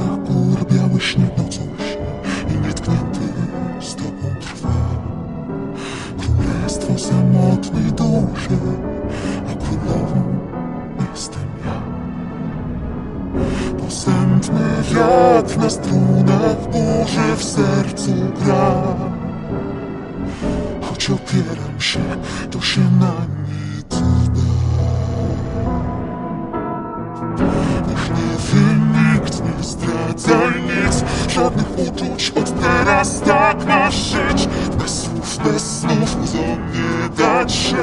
szczytach gór biały śnieg nocą lśnie i nietknięty z tobą trwa. Królestwo samotnej duszy, a królową jestem ja. Posępny wiatr na strunach burzy w sercu gra. Choć opieram się, to się na nic da. Niech nie wie nikt, nie zdradzaj nic, żadnych uczuć od teraz tak masz żyć. Bez słów, bez snów, łzom nie dać się.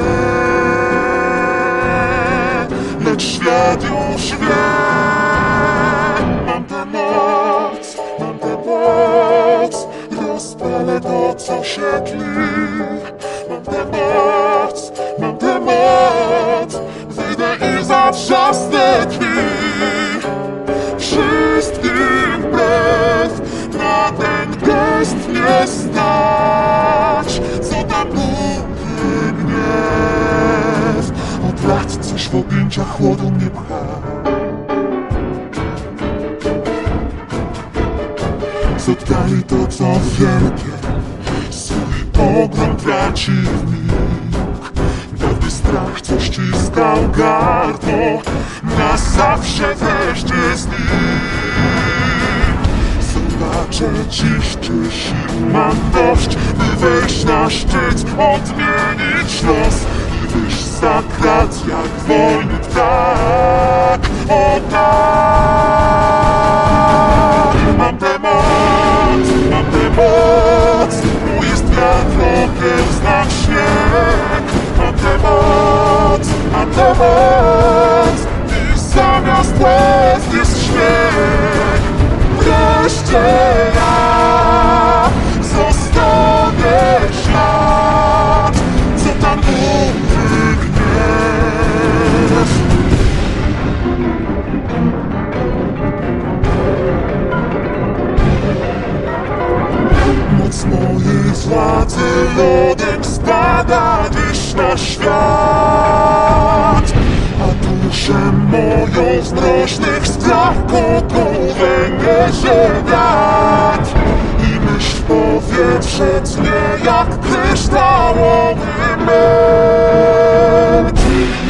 Lecz świat już wie. Mam tę moc, mam tę moc, rozpalę to, co się tli. Mam tę moc, mam tę moc, wyjdę i zatrzasnę drzwi. Wszystkim wbrew, na ten gest nie stać. Co tam burzy gniew, od lat coś w objęciach chłodu mnie pcha. Z oddali to, co wielkie, swój pogrom traci w mig. Gdy strach, co ściskał gardło, na zawsze wejdzie z nim. Zobaczę dziś, czy sił mam dość, by wejść na szczyt, odmienić los i wyjść za krat jak wolny ptak. O tak! Mam tę moc, mam tę moc, mój jest wiatr, ogień, znam śnieg. Mam tę moc, mam tę moc, i zamiast łez jest śmiech. Wreszcie ja zostawię ślad, co tam burzy gniew. Moc mojej władzy lodem spada dziś na świat, a duszę moją z mroźnych skrach kokołę niesie wiatr. I myśl w powietrze tnie jak kryształowy miecz.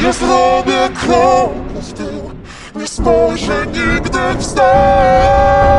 Nie zrobię kroku w tył, nie spojrzę nigdy wstecz.